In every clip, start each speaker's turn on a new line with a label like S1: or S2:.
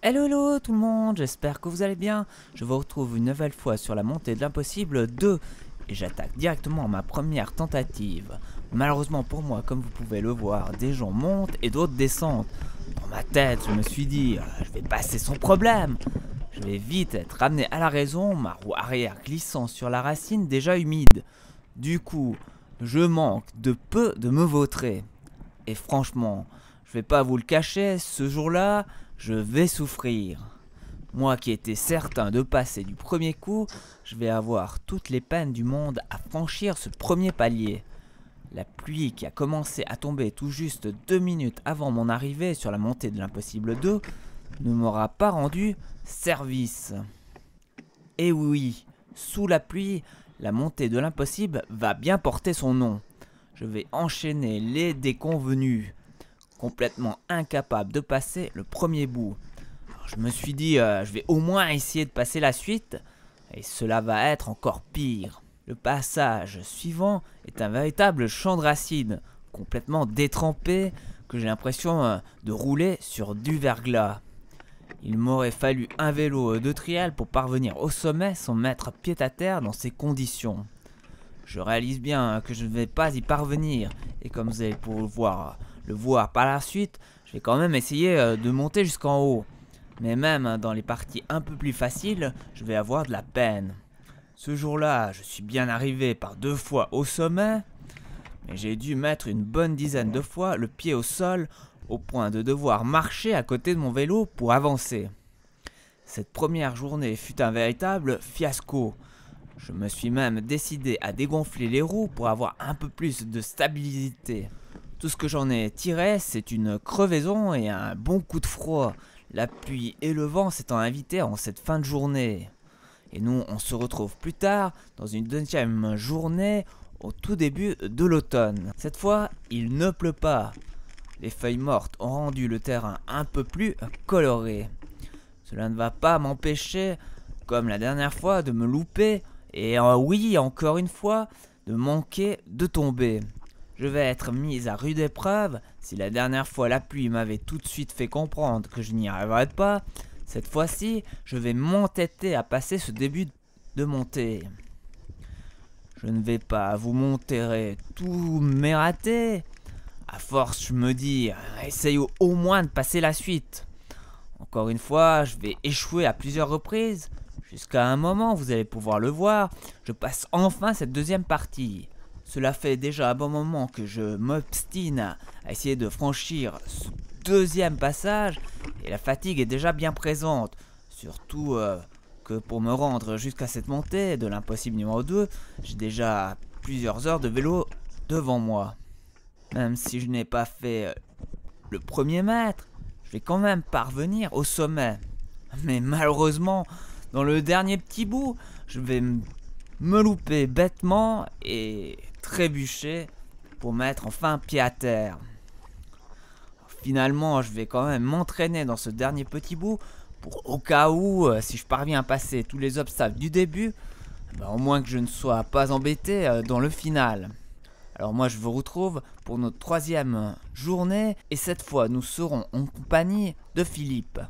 S1: Hello hello tout le monde, j'espère que vous allez bien. Je vous retrouve une nouvelle fois sur la montée de l'impossible 2 et j'attaque directement ma première tentative. Malheureusement pour moi, comme vous pouvez le voir, des gens montent et d'autres descendent. Dans ma tête, je me suis dit, je vais passer sans problème. Je vais vite être ramené à la raison, ma roue arrière glissant sur la racine déjà humide. Du coup, je manque de peu de me vautrer. Et franchement, je vais pas vous le cacher, ce jour-là, je vais souffrir. Moi qui étais certain de passer du premier coup, je vais avoir toutes les peines du monde à franchir ce premier palier. La pluie qui a commencé à tomber tout juste 2 minutes avant mon arrivée sur la montée de l'impossible 2 ne m'aura pas rendu service. Et oui, sous la pluie, la montée de l'impossible va bien porter son nom. Je vais enchaîner les déconvenus, complètement incapable de passer le premier bout. Alors, je me suis dit, je vais au moins essayer de passer la suite, et cela va être encore pire. Le passage suivant est un véritable champ de racines, complètement détrempé, que j'ai l'impression de rouler sur du verglas. Il m'aurait fallu un vélo de trial pour parvenir au sommet sans mettre pied à terre dans ces conditions. Je réalise bien que je ne vais pas y parvenir, et comme vous allez pouvoir le voir par la suite, je vais quand même essayer de monter jusqu'en haut. Mais même dans les parties un peu plus faciles, je vais avoir de la peine. Ce jour-là, je suis bien arrivé par 2 fois au sommet, mais j'ai dû mettre une bonne dizaine de fois le pied au sol, au point de devoir marcher à côté de mon vélo pour avancer. Cette première journée fut un véritable fiasco. Je me suis même décidé à dégonfler les roues pour avoir un peu plus de stabilité. Tout ce que j'en ai tiré, c'est une crevaison et un bon coup de froid, la pluie et le vent s'étant invités en cette fin de journée. Et nous, on se retrouve plus tard, dans une deuxième journée, au tout début de l'automne. Cette fois, il ne pleut pas. Les feuilles mortes ont rendu le terrain un peu plus coloré. Cela ne va pas m'empêcher, comme la dernière fois, de me louper, et oui, encore une fois, de manquer de tomber. Je vais être mise à rude épreuve. Si la dernière fois la pluie m'avait tout de suite fait comprendre que je n'y arriverais pas, cette fois-ci, je vais m'entêter à passer ce début de montée. Je ne vais pas vous montrer tous mes ratés. À force, je me dis, essaye au moins de passer la suite. Encore une fois, je vais échouer à plusieurs reprises. Jusqu'à un moment, vous allez pouvoir le voir, je passe enfin cette deuxième partie. Cela fait déjà un bon moment que je m'obstine à essayer de franchir ce deuxième passage et la fatigue est déjà bien présente. Surtout que pour me rendre jusqu'à cette montée de l'impossible numéro 2, j'ai déjà plusieurs heures de vélo devant moi. Même si je n'ai pas fait le premier mètre, je vais quand même parvenir au sommet. Mais malheureusement, dans le dernier petit bout, je vais me louper bêtement et trébucher pour mettre enfin pied à terre. Finalement, je vais quand même m'entraîner dans ce dernier petit bout pour au cas où, si je parviens à passer tous les obstacles du début, au moins que je ne sois pas embêté dans le final. Alors moi je vous retrouve pour notre 3e journée et cette fois nous serons en compagnie de Philippe.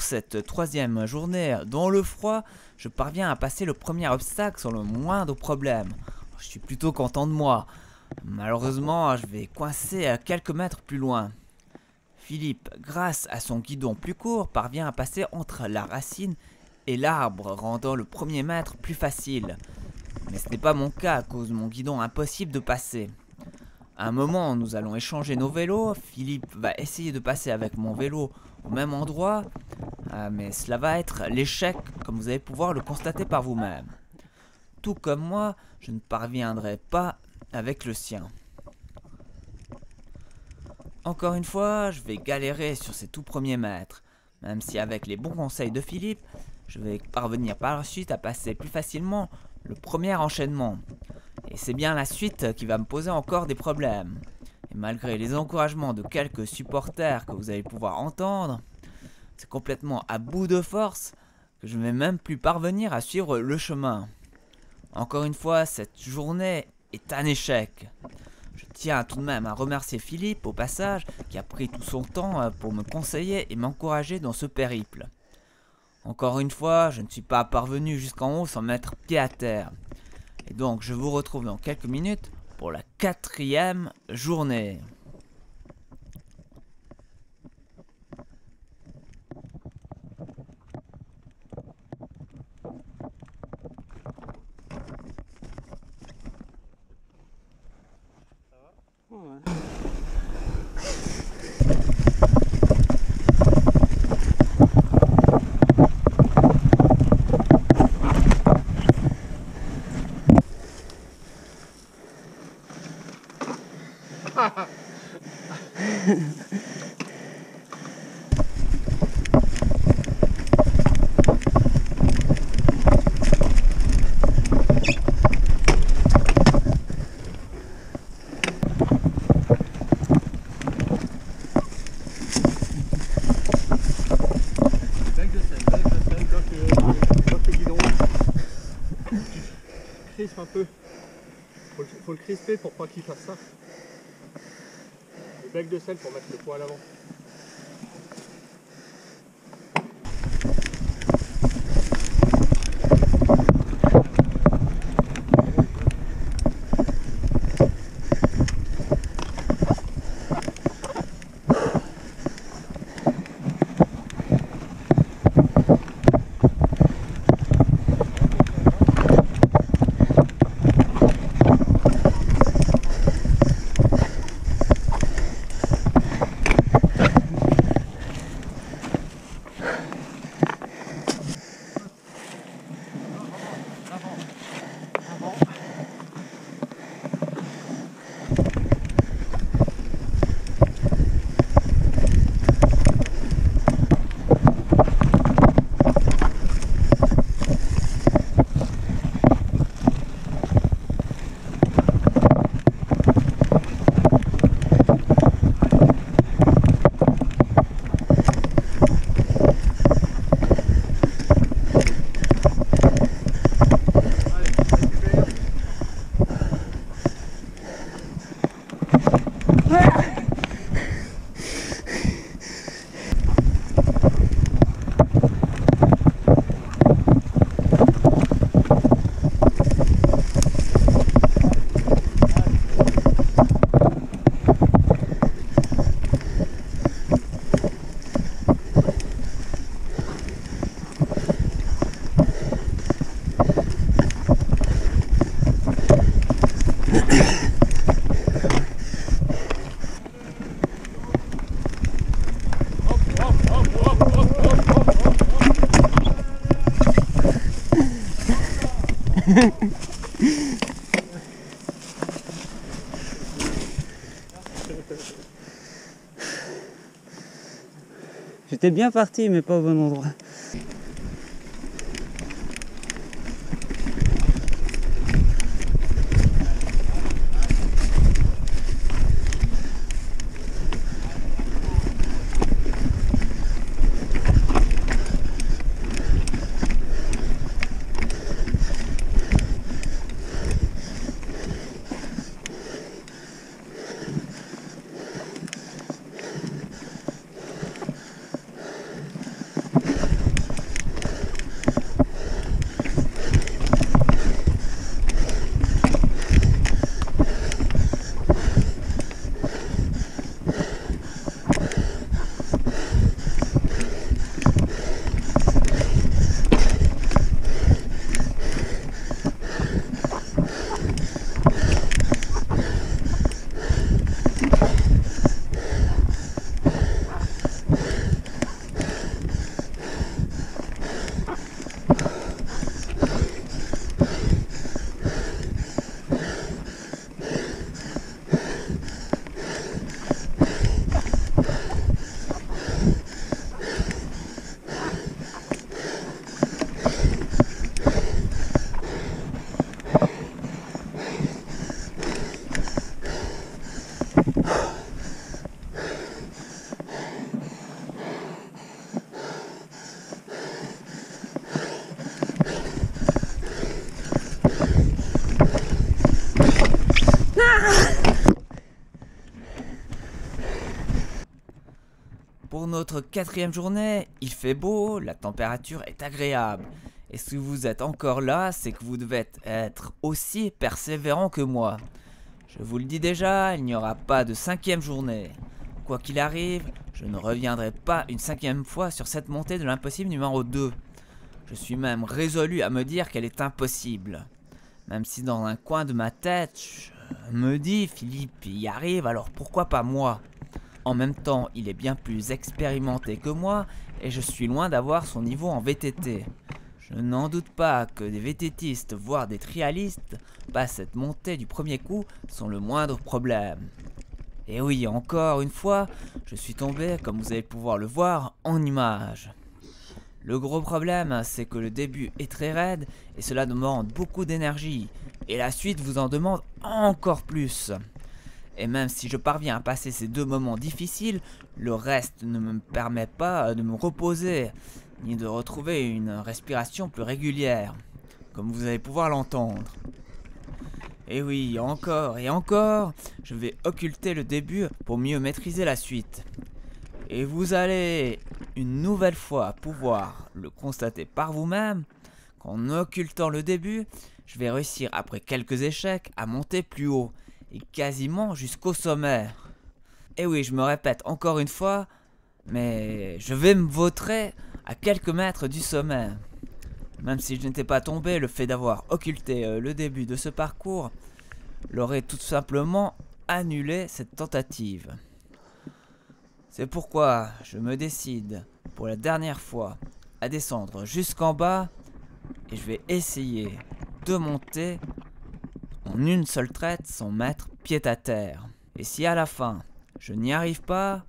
S1: cette troisième journée dans le froid, je parviens à passer le premier obstacle sans le moindre problème. Je suis plutôt content de moi. Malheureusement, je vais coincer à quelques mètres plus loin. Philippe, grâce à son guidon plus court, parvient à passer entre la racine et l'arbre, rendant le premier mètre plus facile. Mais ce n'est pas mon cas à cause de mon guidon impossible de passer. À un moment, nous allons échanger nos vélos. Philippe va essayer de passer avec mon vélo au même endroit, mais cela va être l'échec, comme vous allez pouvoir le constater par vous-même. Tout comme moi, je ne parviendrai pas avec le sien. Encore une fois, je vais galérer sur ces tout premiers mètres, même si avec les bons conseils de Philippe, je vais parvenir par la suite à passer plus facilement le premier enchaînement. Et c'est bien la suite qui va me poser encore des problèmes. Et malgré les encouragements de quelques supporters que vous allez pouvoir entendre, c'est complètement à bout de force que je ne vais même plus parvenir à suivre le chemin. Encore une fois, cette journée est un échec. Je tiens tout de même à remercier Philippe au passage qui a pris tout son temps pour me conseiller et m'encourager dans ce périple. Encore une fois, je ne suis pas parvenu jusqu'en haut sans mettre pied à terre. Et donc je vous retrouve dans quelques minutes pour la 4e journée.
S2: Un peu. Faut le crisper pour pas qu'il fasse ça. Le bec de sel pour mettre le poids à l'avant.
S3: J'étais bien parti, mais pas au bon endroit.
S1: notre 4e journée, il fait beau, la température est agréable. Et si vous êtes encore là, c'est que vous devez être aussi persévérant que moi. Je vous le dis déjà, il n'y aura pas de 5e journée. Quoi qu'il arrive, je ne reviendrai pas une 5e fois sur cette montée de l'impossible numéro 2. Je suis même résolu à me dire qu'elle est impossible. Même si dans un coin de ma tête, je me dis, Philippe y arrive, alors pourquoi pas moi? En même temps, il est bien plus expérimenté que moi et je suis loin d'avoir son niveau en VTT. Je n'en doute pas que des VTTistes, voire des trialistes, passent cette montée du premier coup sans le moindre problème. Et oui, encore une fois, je suis tombé, comme vous allez pouvoir le voir, en image. Le gros problème, c'est que le début est très raide et cela demande beaucoup d'énergie. Et la suite vous en demande encore plus. Et même si je parviens à passer ces 2 moments difficiles, le reste ne me permet pas de me reposer, ni de retrouver une respiration plus régulière, comme vous allez pouvoir l'entendre. Et oui, encore et encore, je vais occulter le début pour mieux maîtriser la suite. Et vous allez une nouvelle fois pouvoir le constater par vous-même qu'en occultant le début, je vais réussir après quelques échecs à monter plus haut et quasiment jusqu'au sommet. Et oui, je me répète encore une fois, mais je vais me vautrer à quelques mètres du sommet. Même si je n'étais pas tombé, le fait d'avoir occulté le début de ce parcours l'aurait tout simplement annulé cette tentative. C'est pourquoi je me décide pour la dernière fois à descendre jusqu'en bas et je vais essayer de monter en une seule traite sans mettre pied à terre. Et si à la fin je n'y arrive pas,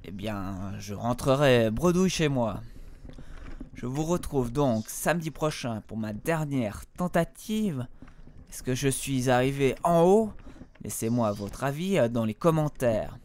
S1: eh bien je rentrerai bredouille chez moi. Je vous retrouve donc samedi prochain pour ma dernière tentative. Est-ce que je suis arrivé en haut? Laissez-moi votre avis dans les commentaires.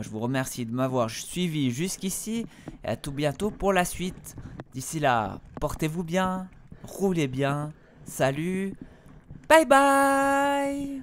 S1: Je vous remercie de m'avoir suivi jusqu'ici et à tout bientôt pour la suite. D'ici là, portez-vous bien, roulez bien, salut, bye bye.